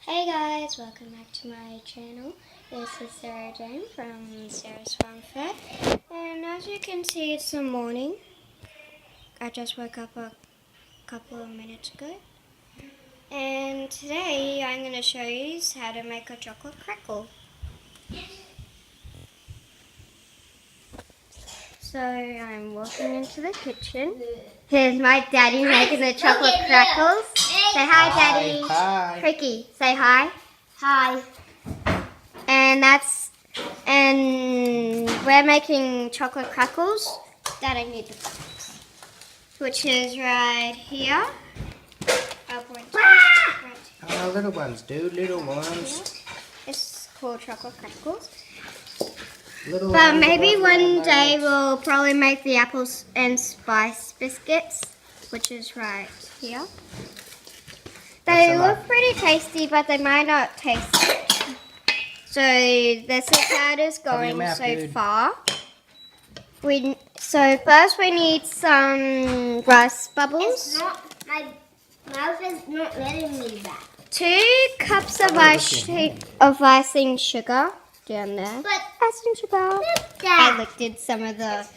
Hey guys, welcome back to my channel. This is Sarah Jane from Sarah's Farm Fair. And as you can see, it's the morning. I just woke up a couple of minutes ago. And today I'm going to show you how to make a chocolate crackle. So I'm walking into the kitchen. Here's my daddy making the chocolate crackles. Say hi, Daddy. Hi. Ricky, say hi. Hi. And we're making chocolate crackles that I need the box, which is right here. Oh, little ones, dude, little ones. It's called chocolate crackles. Little But ones maybe above one my day legs. we'll probably make the apples and spice biscuits, which is right here. They look pretty tasty, but they might not taste good. So this is how it is going mouth, so dude. far. So first we need some rice bubbles. My mouth is not letting me back. 2 cups of icing sugar down there. But Icing sugar. I Dad, lifted some of the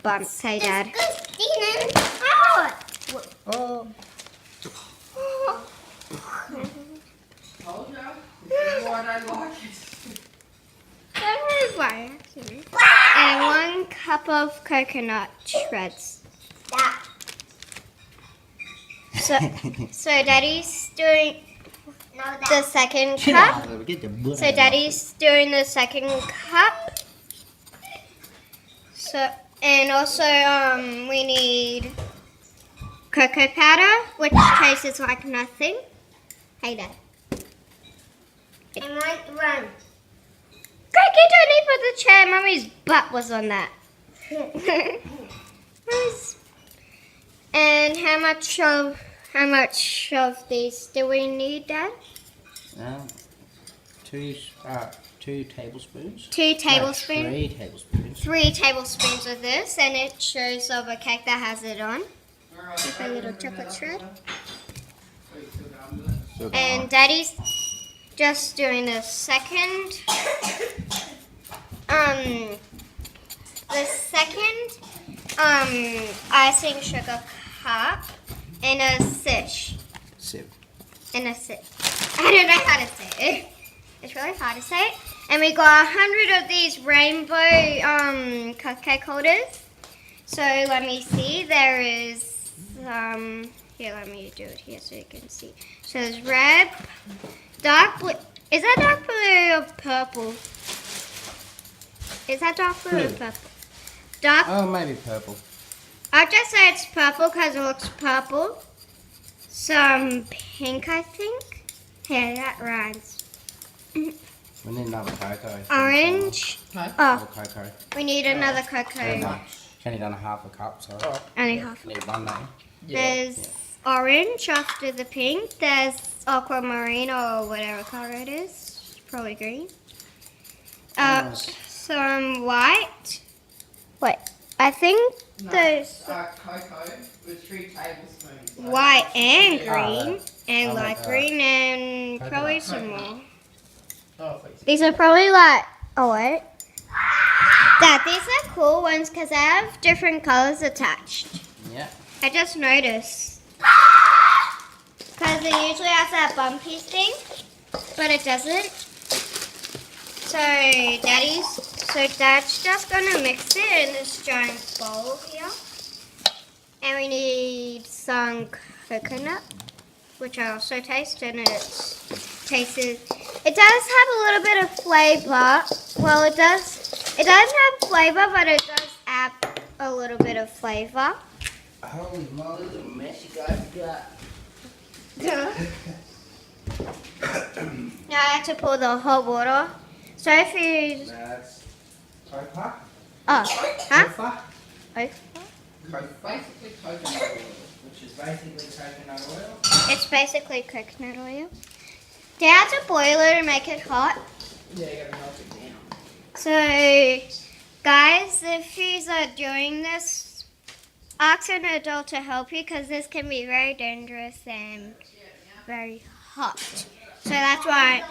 bumps. Hey, Dad. Christina, out. Oh, Told you. This is why I don't like it. That was by accident. And 1 cup of coconut shreds. Dad, So Daddy's doing no, the Dad. second get cup. out of there, get the blood So out of Daddy's doing the second cup. So and also we need cocoa powder, which tastes like nothing. Hey Dad. I might run. Greg, you don't need for the chair. Mummy's butt was on that. And how much of these do we need, Dad? Two tablespoons. 2 tablespoons. 3 tablespoons. 3 tablespoons of this, and it shows of a cake that has it on. With a little chocolate shred. Sugar. And Daddy's just doing the second icing sugar cup in a sieve. Sieve. In a sieve. I don't know how to say it. It's really hard to say it. And we got 100 of these rainbow cupcake holders. So let me see. There is here. Let me do it here so you can see. So there's red, dark blue. Is that dark blue or purple? Is that dark blue or Blue. purple? Dark. Oh, maybe purple. I'll just say it's purple because it looks purple. Some pink, I think. Yeah, that rhymes. We need another cocoa. Orange. Another Oh, cocoa. we need another Very cocoa. much. Only done a half a cup, so Only half. need one now. There's orange after the pink. There's aquamarine or whatever color it is. It's probably green. Almost. Some white. Wait, I think there's Cocoa with 3 tablespoons. white and Oh, green, and I light like green, and Coconut. probably some more. Oh, please. These are probably like, oh wait. Dad, these are cool ones because they have different colors attached. Yeah. I just noticed. Because it usually has that bumpy thing, but it doesn't. So Dad's just gonna mix it in this giant bowl here. And we need some coconut, which I also tasted, and it does have a little bit of flavor. Well, it doesn't have flavor, but it does add a little bit of flavor. Holy moly, the mess you guys got. Now I have to pour the hot water. So if you, That's cocoa. huh? Cocoa. Basically coconut oil. Which is basically coconut oil. It's basically coconut oil. Do you have to boil it and make it hot? Yeah, you gotta melt it down. So, guys, if you're doing this, ask an adult to help you because this can be very dangerous and very hot. So that's why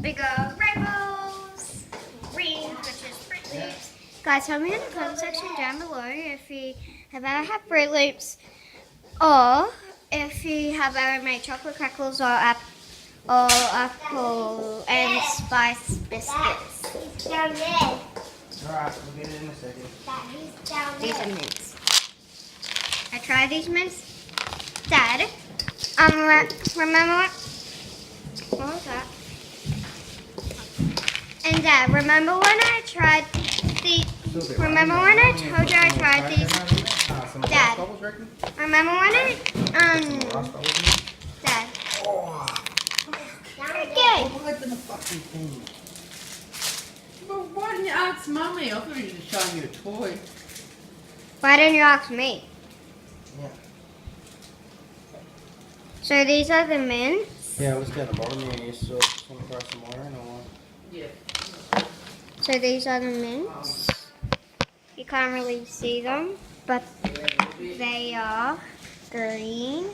we got rainbows, green, which is Fruit Loops. Guys, tell me in the comment section down below if you have ever had Fruit Loops or if you have ever made chocolate crackles or apple and spice biscuits. He's down there. Alright, we'll get it in a second. He's down These there. are mints. I tried these mints. Dad, remember what was that? And Dad, remember when I tried the? Remember when I told you I tried these? Dad, remember when Dad. Oh, Okay. open the fucking thing. But why didn't you ask Mummy? I thought you were just showing you a toy. Why didn't you ask me? Yeah. So these are the mints. Yeah, let's get the bottom here. You still want to throw some more in or what? Yeah. So these are the mints. You can't really see them, but they are green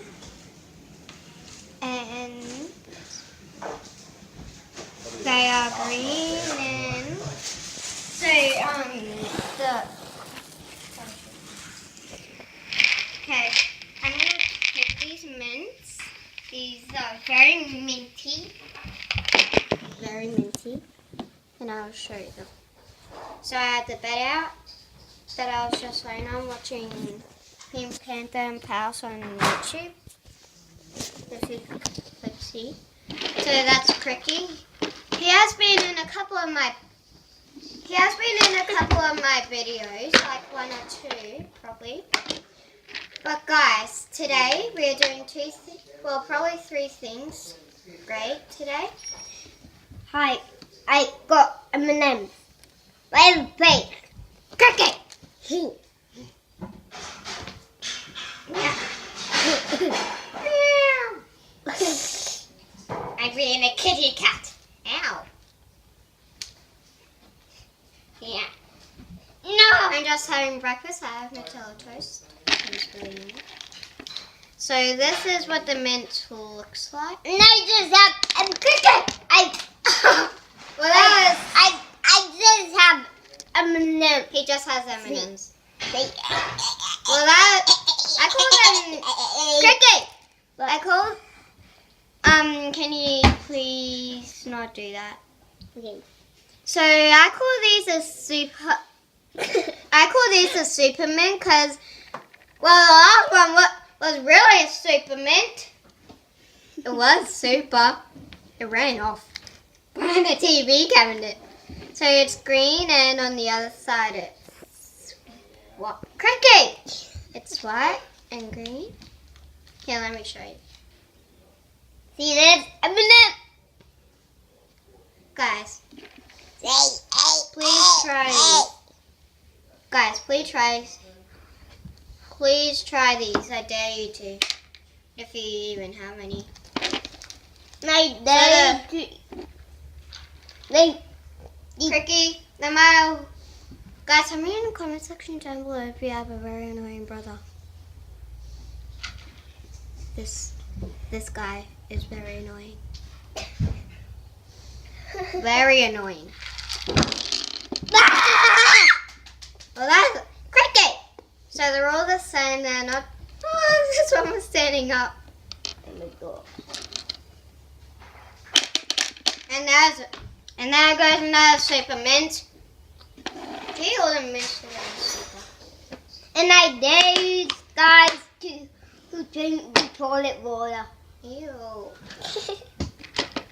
and so okay, I'm gonna pick these mints. These are very minty, and I'll show you them. So I had the bed out that I was just laying on watching Pink Panther and Pals on YouTube. If you could see. So that's Cricky. He has been in a couple of my videos, like 1 or 2 probably. But guys, today we are doing probably 3 things. Great today. Hi, I got M&M's. My fake. Cricket. I'm being a kitty cat. Ow. Yeah. No. I'm just having breakfast. I have Nutella toast. It's really nice. So this is what the mint looks like. And I just have cricket. Well, that I just have M&M's. he just has M&Ms. Well, Well, I call them cricket. I call. Can you please not do that? Okay. So I call these a super. I call these a super mint because, well, the last one was really a super mint. It was super. It ran off behind the TV cabinet. So it's green, and on the other side it's what? Cricket. It's white and green. Here, let me show you. See this? M&M. Guys, please try these. Guys, please try these. I dare you to. If you even have any. Cricky, no matter. Guys, tell me in the comment section down below if you have a very annoying brother. This guy is very annoying. Very annoying. Well, that's cricket. So they're all the same. They're not. Oh, this one was standing up. And there goes another super mint. Gee, all the mints are super. And I dare you guys to drink the toilet water. Ew.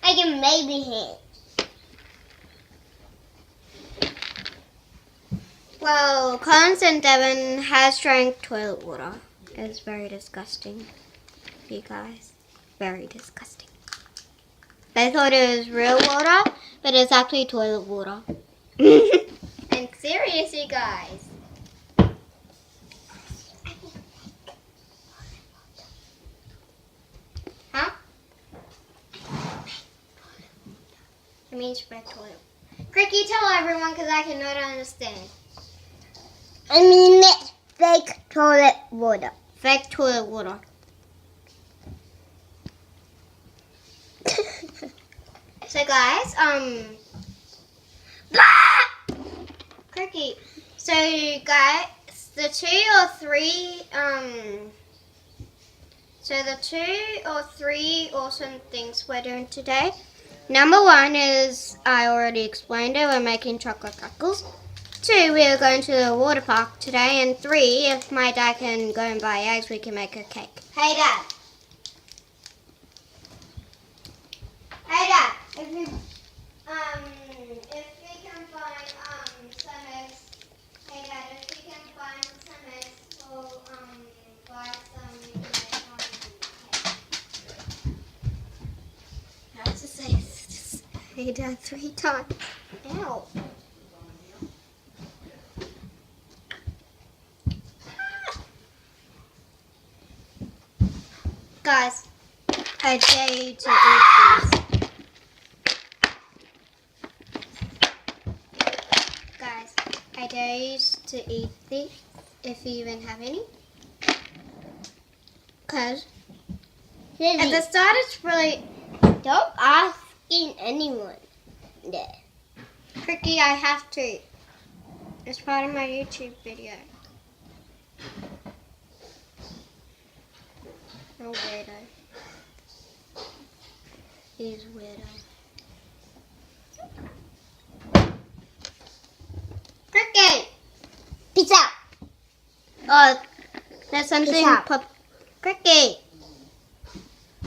Like a baby hand. Well, Collins and Devon has drank toilet water. It's very disgusting, you guys. Very disgusting. They thought it was real water, but it's actually toilet water. And seriously, guys. Huh? It means fake toilet. Cricky, tell everyone because I cannot understand. I mean it's fake toilet water. Fake toilet water. So guys, Cookie. So guys, the 2 or 3 awesome things we're doing today. Number 1 is, I already explained it, we're making chocolate crackles. 2, we are going to the water park today. And 3, if my dad can go and buy eggs, we can make a cake. Hey, Dad. Hey Dad, if we can find some eggs. Hey Dad, if we can find some eggs, we'll buy some. I have to say hey Dad 3 times. Ow. Guys, I dare you to eat these. Guys, I dare you to eat these if you even have any. Because at the start it's really... Don't ask anyone there. Tricky, I have to. It's part of my YouTube video. Oh, weirdo. He's weirdo. Cricket! Peace out. Oh, there's something Peace out. pop. Cricket!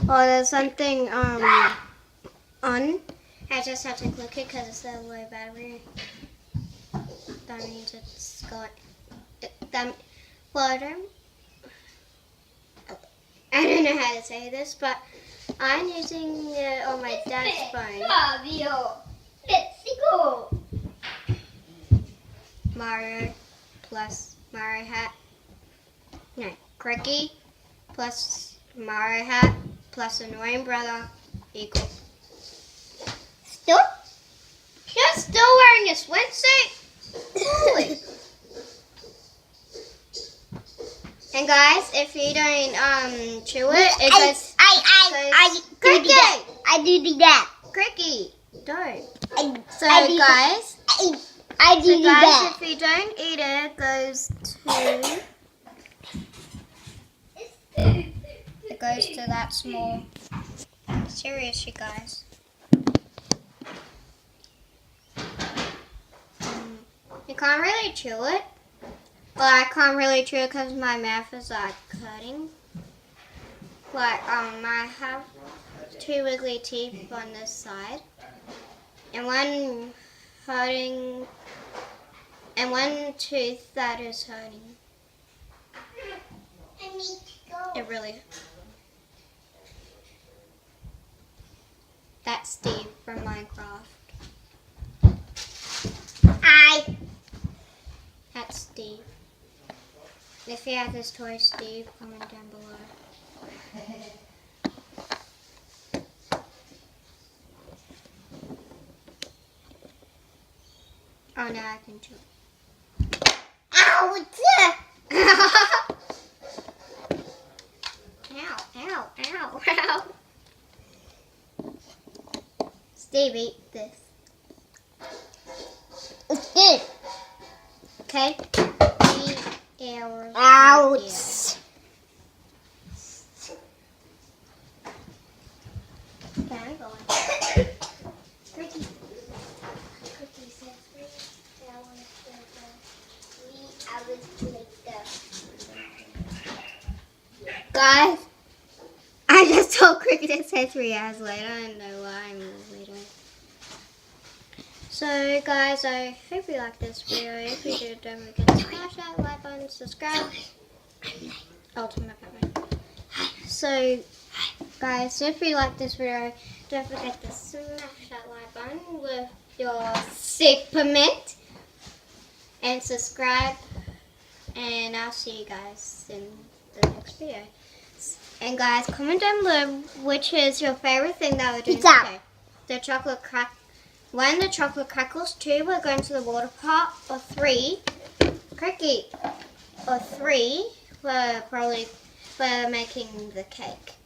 Oh, there's something on. I just have to click it because it's a low battery. That means it's going. Well, I don't know how to say this, but I'm using it on my dad's phone. Fabio, let's go. Mario plus Mario hat. No, Cricky plus Mario hat plus annoying brother equals. Still? You're still wearing a swimsuit? Holy. And guys, if you don't chew it, it goes. I do that. I do that. Cricky, don't. So I do guys, I do so guys, that. if you don't eat it, it goes to that small. Serious, you guys. You can't really chew it. Well, I can't really chew it because my mouth is like hurting. Like I have 2 wiggly teeth on this side, and one hurting, and one tooth that is hurting. I need to go. It really. That's Steve from Minecraft. That's Steve. If you have this toy, Steve, comment down below. Oh, now I can chew. Ow, what's that? Ow, ow, ow, ow. Steve, eat this. It's good. Okay? Eat ours. Ouch. Okay, I'm going. Cookie says 3 hours later. 3 hours later. Guys, I just told Cricket to say 3 hours later. I don't know why I'm later. So guys, I hope you liked this video. If you did, don't forget to smash that like button, subscribe. Ultimate Batman. So guys, if you like this video, don't forget to smash that like button with your sick permit and subscribe. And I'll see you guys in the next video. And guys, comment down below which is your favorite thing that we're doing Pizza. today. The chocolate crack. 1, the chocolate crackles. 2, we're going to the water park. Or 3, Cricket. Or 3, we're making the cake.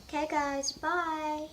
Okay guys, bye.